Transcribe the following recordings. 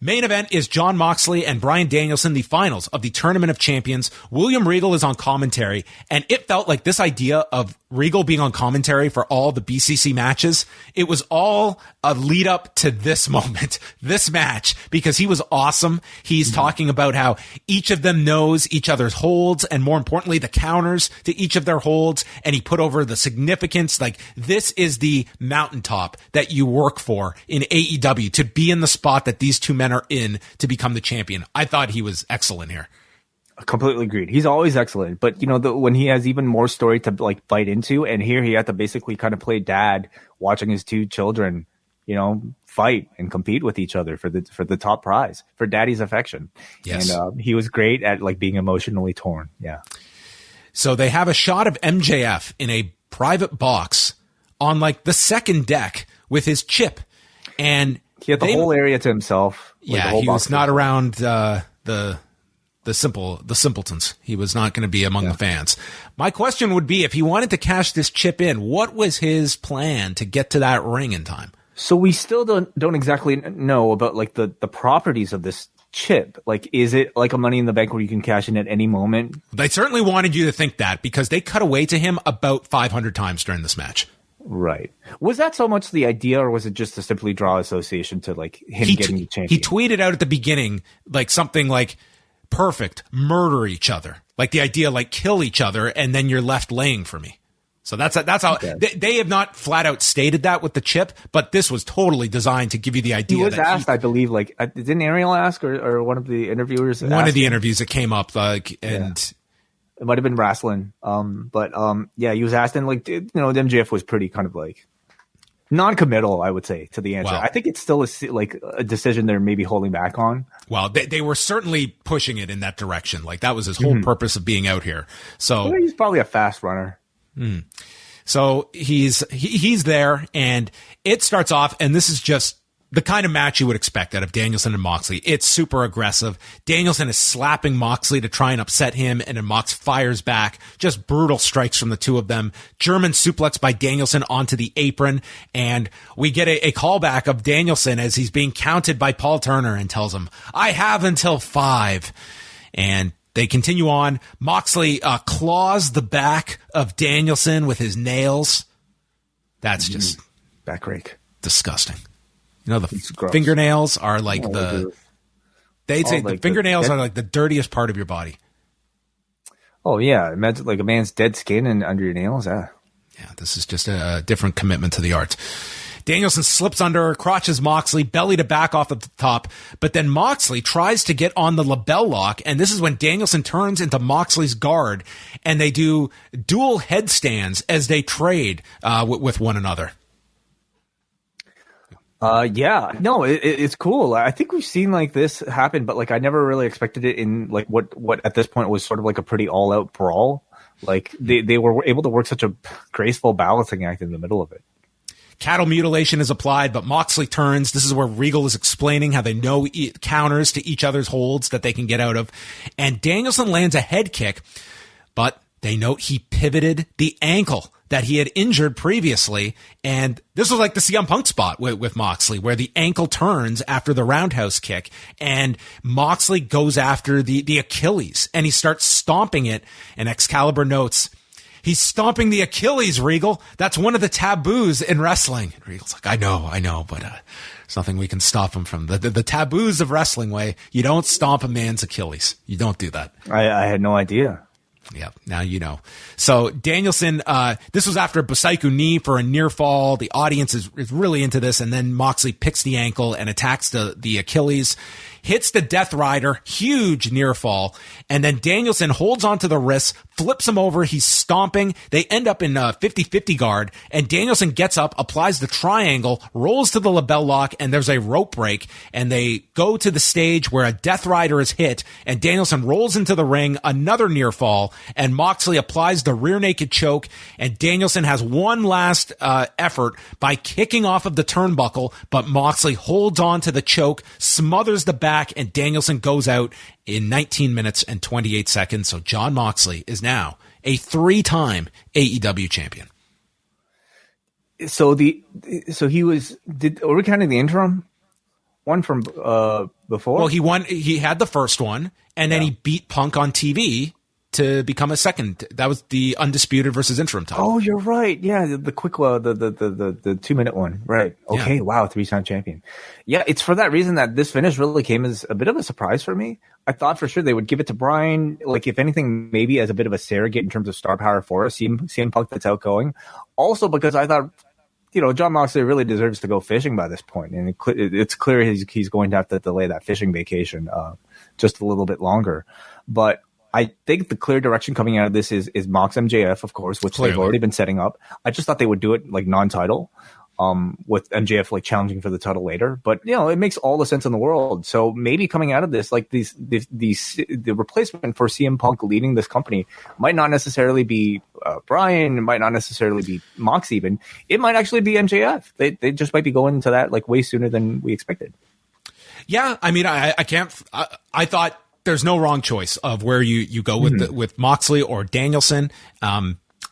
Main event is Jon Moxley and Bryan Danielson, the finals of the Tournament of Champions. William Regal is on commentary, and it felt like this idea of Regal being on commentary for all the BCC matches, it was all a lead up to this moment, this match, because he was awesome. He's talking about how each of them knows each other's holds, and more importantly, the counters to each of their holds, and he put over the significance, like, this is the mountaintop that you work for in AEW, to be in the spot that these two men are in to become the champion. I thought he was excellent here. Completely agreed. He's always excellent, but when he has even more story to like bite into, and here he had to basically kind of play dad, watching his two children, fight and compete with each other for the top prize, for daddy's affection. Yes, and he was great at like being emotionally torn. Yeah. So they have a shot of MJF in a private box on like the second deck with his chip, and he had the whole area to himself. Yeah, he was not around the simpletons. He was not going to be among the fans. My question would be, if he wanted to cash this chip in, what was his plan to get to that ring in time? So we still don't exactly know about like the properties of this chip. Like, is it like a Money in the Bank where you can cash in at any moment? They certainly wanted you to think that, because they cut away to him about 500 times during this match. Right. Was that so much the idea, or was it just to simply draw association to like him getting the champion? He tweeted out at the beginning like something like, perfect, murder each other. Like the idea, like kill each other and then you're left laying for me. So that's how they have not flat out stated that with the chip, but this was totally designed to give you the idea. He was asked, I believe, like, didn't Ariel ask or one of the interviewers? One of the interviews that came up, like, and it might have been wrestling. But he was asked, and like, MJF was pretty kind of like non-committal, I would say, to the answer. Wow. I think it's still a decision they're maybe holding back on. Well, they were certainly pushing it in that direction. Like, that was his whole purpose of being out here. So he's probably a fast runner. So he's there, and it starts off, and this is just the kind of match you would expect out of Danielson and Moxley. It's super aggressive. Danielson is slapping Moxley to try and upset him, and then Mox fires back. Just brutal strikes from the two of them. German suplex by Danielson onto the apron, and we get a callback of Danielson as he's being counted by Paul Turner and tells him, "I have until 5." And they continue on. Moxley claws the back of Danielson with his nails. That's just backrake. Disgusting. The fingernails are like they'd say the fingernails are like the dirtiest part of your body. Oh yeah. Imagine like a man's dead skin and under your nails. Yeah, this is just a different commitment to the art. Danielson slips under, crotches Moxley, belly to back off of the top, but then Moxley tries to get on the label lock, and this is when Danielson turns into Moxley's guard, and they do dual headstands as they trade with one another. It's cool. I think we've seen like this happen, but like I never really expected it in like what at this point was sort of like a pretty all out brawl. Like they were able to work such a graceful balancing act in the middle of it. Cattle mutilation is applied, but Moxley turns. This is where Regal is explaining how they know counters to each other's holds that they can get out of. And Danielson lands a head kick, but they note he pivoted the ankle that he had injured previously. And this was like the CM Punk spot with Moxley, where the ankle turns after the roundhouse kick. And Moxley goes after the Achilles, and he starts stomping it. And Excalibur notes, "He's stomping the Achilles, Regal. That's one of the taboos in wrestling." And Regal's like, I know, but there's nothing we can stop him from. The taboos of wrestling way, you don't stomp a man's Achilles. You don't do that. I had no idea. Yeah, now you know. So Danielson, this was after a Busaiku knee for a near fall. The audience is really into this, and then Moxley picks the ankle and attacks the Achilles, hits the Death Rider, huge near fall, and then Danielson holds onto the wrist, flips him over, he's stomping. They end up in a 50-50 guard, and Danielson gets up, applies the triangle, rolls to the label lock, and there's a rope break, and they go to the stage where a Death Rider is hit, and Danielson rolls into the ring, another near fall, and Moxley applies the rear naked choke, and Danielson has one last effort by kicking off of the turnbuckle, but Moxley holds on to the choke, smothers the back, and Danielson goes out in 19 minutes and 28 seconds. So Jon Moxley is now a 3-time AEW champion. So he was. Are we counting the interim one from before? Well, he won. He had the first one, and then he beat Punk on TV to become a second. That was the undisputed versus interim title. Oh, you're right. Yeah, the quick, the 2-minute one. Right. Okay. Yeah. Wow. 3-time champion. Yeah, it's for that reason that this finish really came as a bit of a surprise for me. I thought for sure they would give it to Bryan, like if anything, maybe as a bit of a surrogate in terms of star power for a CM Punk that's outgoing. Also because I thought, Jon Moxley really deserves to go fishing by this point, and it's clear he's going to have to delay that fishing vacation just a little bit longer. But I think the clear direction coming out of this is Mox MJF, of course, which they've already been setting up. I just thought they would do it like non-title, with MJF like challenging for the title later. But it makes all the sense in the world. So maybe coming out of this, like the replacement for CM Punk leading this company might not necessarily be Bryan, it might not necessarily be Mox even. It might actually be MJF. They just might be going into that like way sooner than we expected. Yeah, I mean, I can't. I thought there's no wrong choice of where you go with with Moxley or Danielson.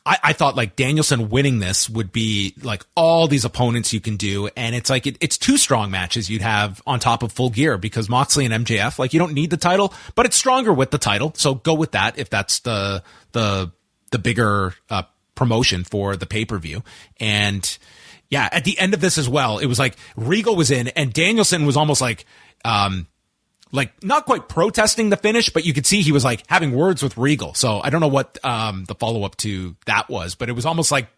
I thought like Danielson winning this would be like all these opponents you can do. And it's like, it's 2 strong matches you'd have on top of Full Gear, because Moxley and MJF, like you don't need the title, but it's stronger with the title. So go with that if that's the bigger promotion for the pay-per-view. And yeah, at the end of this as well, it was like Regal was in and Danielson was almost like not quite protesting the finish, but you could see he was like having words with Regal. So I don't know what the follow-up to that was, but it was almost like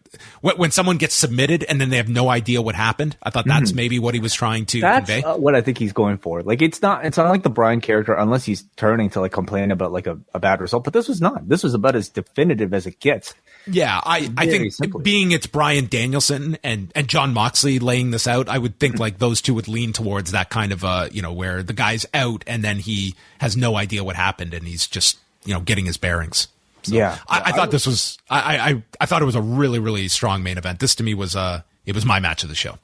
when someone gets submitted and then they have no idea what happened. I thought that's maybe what he was trying to convey. That's what I think he's going for. Like it's not like the Bryan character unless he's turning to like complain about like a bad result. But this was not. This was about as definitive as it gets. Yeah, I think simply. Being it's Bryan Danielson and Jon Moxley laying this out, I would think like those two would lean towards that kind of where the guy's out and then he has no idea what happened and he's just getting his bearings. So yeah, I thought this was I thought it was a really, really strong main event. This to me was it was my match of the show.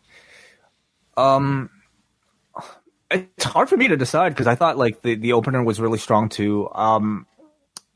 It's hard for me to decide because I thought like the opener was really strong too.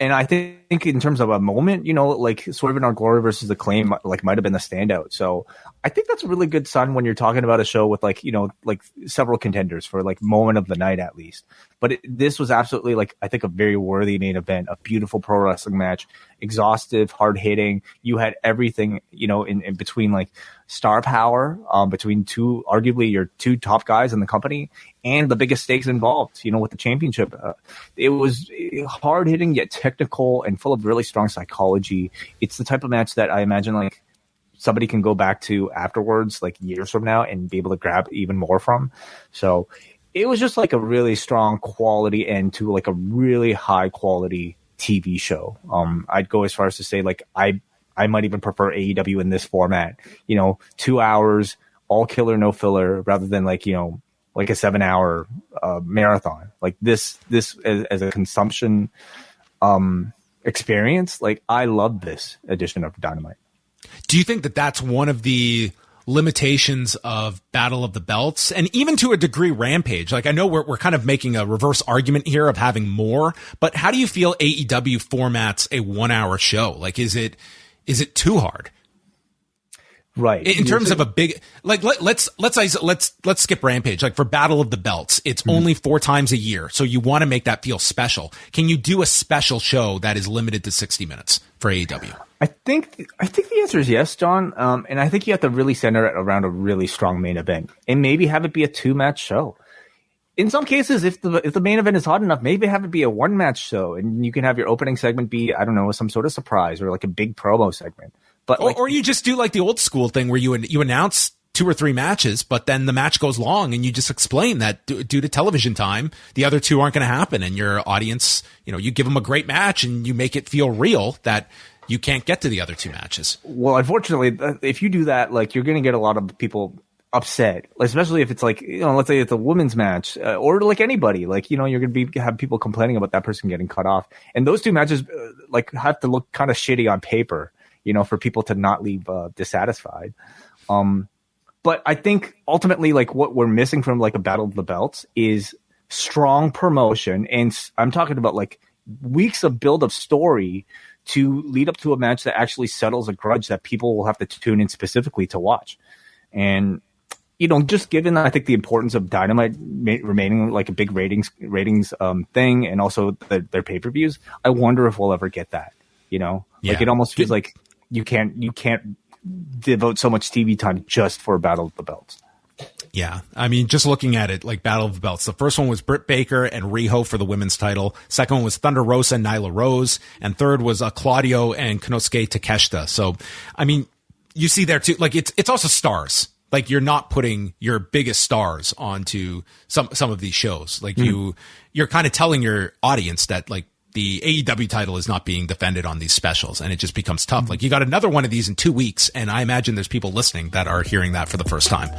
And I think in terms of a moment, like Swerve in Our Glory versus Acclaim, like might have been the standout. So I think that's a really good sign when you're talking about a show with like, like several contenders for like moment of the night at least. But this was absolutely like, I think a very worthy main event, a beautiful pro wrestling match, exhaustive, hard hitting. You had everything, in between like star power, between arguably your 2 top guys in the company and the biggest stakes involved, with the championship. It was hard hitting yet technical and full of really strong psychology. It's the type of match that I imagine like somebody can go back to afterwards, like years from now, and be able to grab even more from. So it was just like a really strong quality end to like a really high quality TV show. I'd go as far as to say like I might even prefer AEW in this format, 2 hours, all killer, no filler, rather than like, like a 7-hour marathon. Like this as a consumption experience, like I love this edition of Dynamite. Do you think that that's one of the limitations of Battle of the Belts and even to a degree Rampage? Like I know we're kind of making a reverse argument here of having more, but how do you feel AEW formats a 1-hour show? Like is it too hard? Right. In terms of a big, like, let's skip Rampage. Like for Battle of the Belts, it's only 4 times a year. So you want to make that feel special. Can you do a special show that is limited to 60 minutes for AEW? I think the answer is yes, John. And I think you have to really center it around a really strong main event and maybe have it be a 2-match show. In some cases, if the main event is hot enough, maybe have it be a 1-match show and you can have your opening segment be, I don't know, some sort of surprise or like a big promo segment. But or you just do like the old school thing where you announce 2 or 3 matches, but then the match goes long and you just explain that due to television time, the other 2 aren't going to happen. And your audience, you give them a great match and you make it feel real that you can't get to the other 2 matches. Well, unfortunately, if you do that, like you're going to get a lot of people upset, especially if it's like, let's say it's a women's match or like anybody, like, you're going to have people complaining about that person getting cut off. And those 2 matches like have to look kind of shitty on paper, for people to not leave dissatisfied. But I think ultimately, like what we're missing from like a Battle of the Belts is strong promotion. And I'm talking about like weeks of build of story to lead up to a match that actually settles a grudge that people will have to tune in specifically to watch. And just given, I think, the importance of Dynamite remaining like a big ratings thing, and also their pay-per-views, I wonder if we'll ever get that. Like it almost feels like you can't devote so much TV time just for Battle of the Belts. Yeah. I mean, just looking at it, like Battle of the Belts, the first one was Britt Baker and Riho for the women's title. Second one was Thunder Rosa and Nyla Rose. And third was Claudio and Konosuke Takeshita. So, I mean, you see there too, like it's also stars. Like you're not putting your biggest stars onto some of these shows. Like you're kind of telling your audience that like the AEW title is not being defended on these specials, and it just becomes tough. Like you got another one of these in 2 weeks, and I imagine there's people listening that are hearing that for the first time.